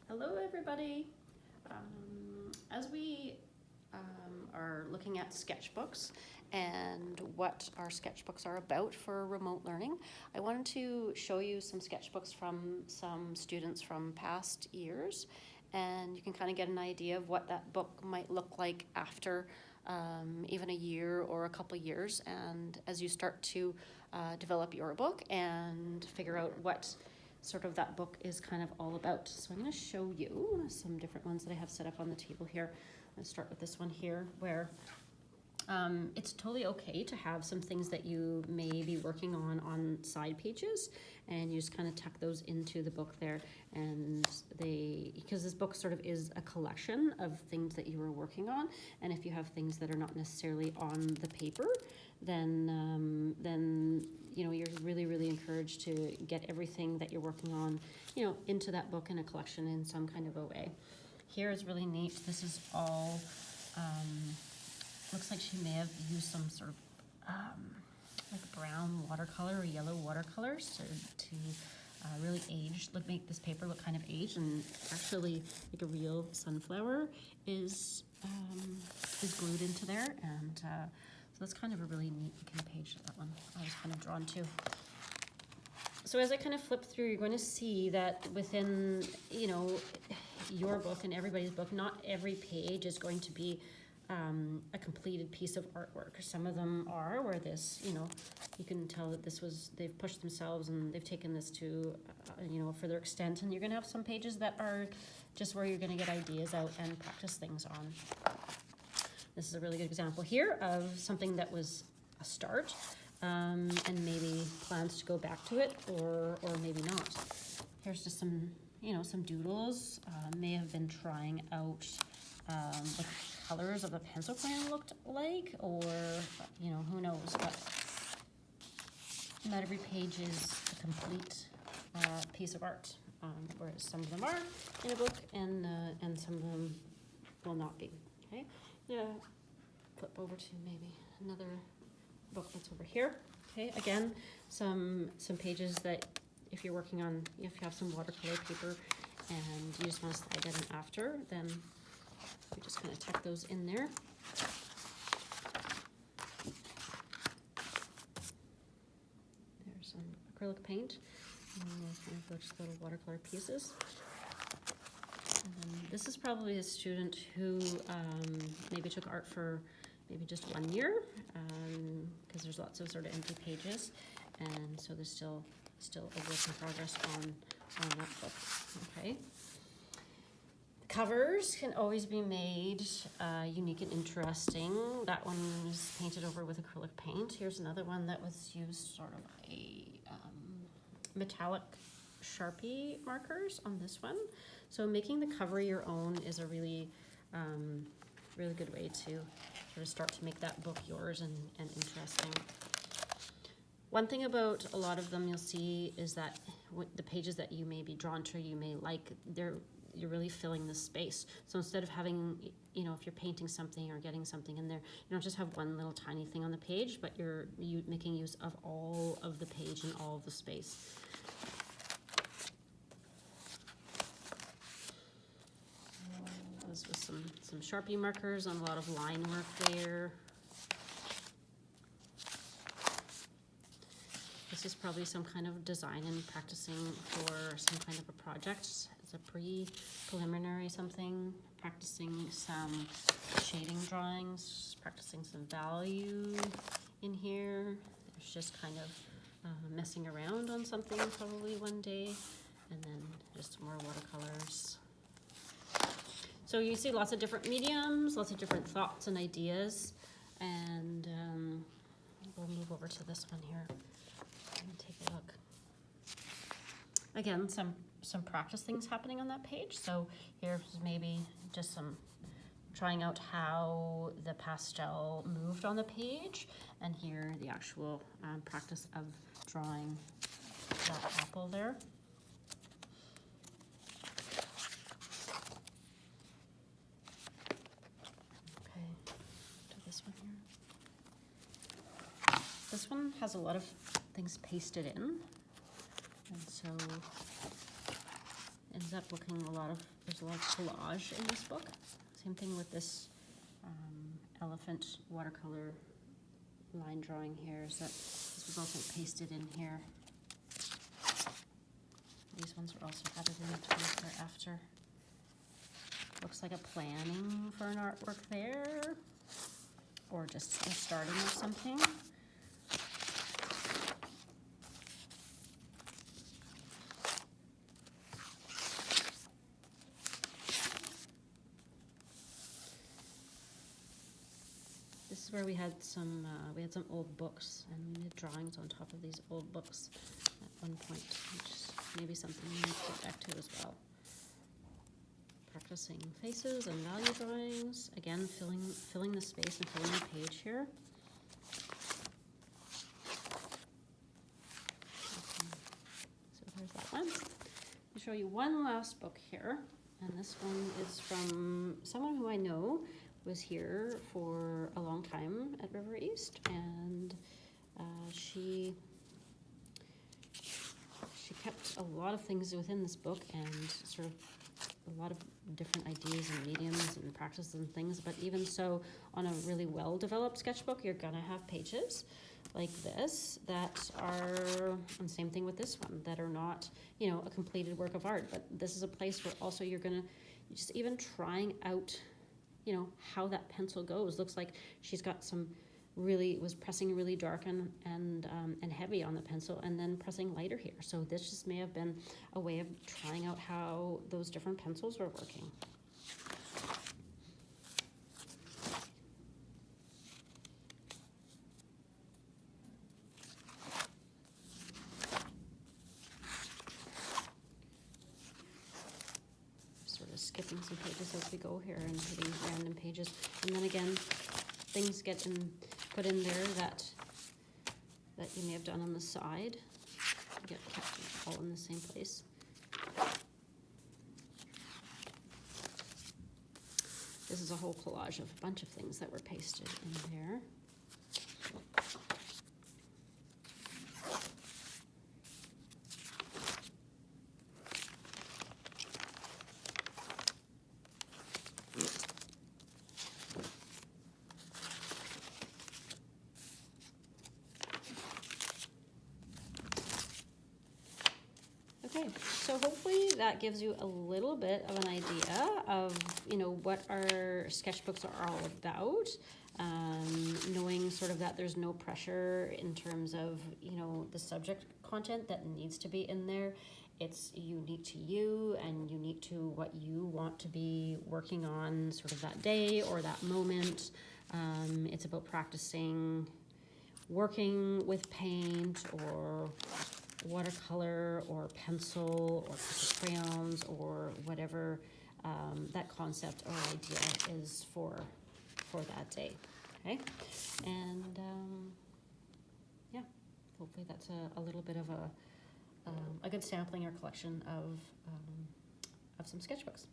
Hello everybody. As we are looking at sketchbooks and what our sketchbooks are about for remote learning, I wanted to show you some sketchbooks from some students from past years, and you can kind of get an idea of what that book might look like after even a year or a couple years, and as you start to develop your book and figure out what sort of that book is kind of all about. So I'm going to show you some different ones that I have set up on the table here. I'm going to start with this one here where it's totally okay to have some things that you may be working on side pages, and you just kind of tuck those into the book there. And because this book sort of is a collection of things that you were working on, and if you have things that are not necessarily on the paper, then you know, you're really encouraged to get everything that you're working on, you know, into that book in a collection in some kind of a way. Here is really neat. This is all looks like she may have used some sort of like brown watercolor or yellow watercolors to really make this paper look kind of aged, and actually like a real sunflower is glued into there, and so that's kind of a really neat looking page, that one I was kind of drawn to. So as I kind of flip through, you're going to see that within, you know, your book and everybody's book, not every page is going to be a completed piece of artwork. Some of them are where this, you know, you can tell that they've pushed themselves and they've taken this to, you know, a further extent. And you're going to have some pages that are just where you're going to get ideas out and practice things on. This is a really good example here of something that was a start, and maybe plans to go back to it, or maybe not. Here's just some, you know, some doodles. May have been trying out what colors of the pencil crayon looked like, or, you know, who knows, but not every page is a complete piece of art, whereas some of them are in a book, and some of them will not be. Okay, yeah. Flip over to maybe another book that's over here. Okay, again, some pages that if you're working on, if you have some watercolor paper and you just want to slide that in after, then you just kind of tuck those in there. There's some acrylic paint, and there's kind of just little watercolor pieces. And then this is probably a student who maybe took art for maybe just 1 year, because there's lots of sort of empty pages, and so there's still a work in progress on that book. Okay. The covers can always be made unique and interesting. That one is painted over with acrylic paint. Here's another one that was used sort of a metallic Sharpie markers on this one. So making the cover your own is a really good way to sort of start to make that book yours and interesting. One thing about a lot of them you'll see is that the pages that you may be drawn to, you may like, you're really filling the space. So instead of having, you know, if you're painting something or getting something in there, you don't just have one little tiny thing on the page, but you're making use of all of the page and all of the space. This was some Sharpie markers on a lot of line work there. This is probably some kind of design and practicing for some kind of a project. It's a preliminary something, practicing some shading drawings, practicing some value in here. There's just kind of messing around on something probably one day, and then just more watercolors. So you see lots of different mediums, lots of different thoughts and ideas, and we'll move over to this one here and take a look. Again, some practice things happening on that page. So here's maybe just some trying out how the pastel moved on the page, and here the actual practice of drawing that apple there. This one has a lot of things pasted in, and so ends up looking there's a lot of collage in this book. Same thing with this elephant watercolor line drawing here. So this was also pasted in here. These ones are also added in after. Looks like a planning for an artwork there, or just a starting of something. This is where we had some old books, and we made drawings on top of these old books at one point, which is maybe something we need to get back to as well. Practicing faces and value drawings. Again, filling the space and filling the page here. So there's that one. I'll show you one last book here, and this one is from someone who I know was here for a long time at River East, and she kept a lot of things within this book, and sort of a lot of different ideas and mediums and practices and things. But even so, on a really well-developed sketchbook, you're gonna have pages like this that are, and same thing with this one, that are not, you know, a completed work of art. But this is a place where also you're gonna just even trying out, you know, how that pencil goes. Looks like she's got some was pressing really dark and heavy on the pencil, and then pressing lighter here. So this just may have been a way of trying out how those different pencils were working. Sort of skipping some pages as we go here and hitting random pages. And then again, things get put in there that you may have done on the side, get kept all in the same place. This is a whole collage of a bunch of things that were pasted in there. Okay, so hopefully that gives you a little bit of an idea of, you know, what our sketchbooks are all about. Knowing sort of that there's no pressure in terms of, you know, the subject content that needs to be in there. It's unique to you and unique to what you want to be working on sort of that day or that moment. It's about practicing working with paint or watercolor or pencil or crayons or whatever that concept or idea is for that day. Okay, and yeah, hopefully that's a little bit of a good sampling or collection of some sketchbooks.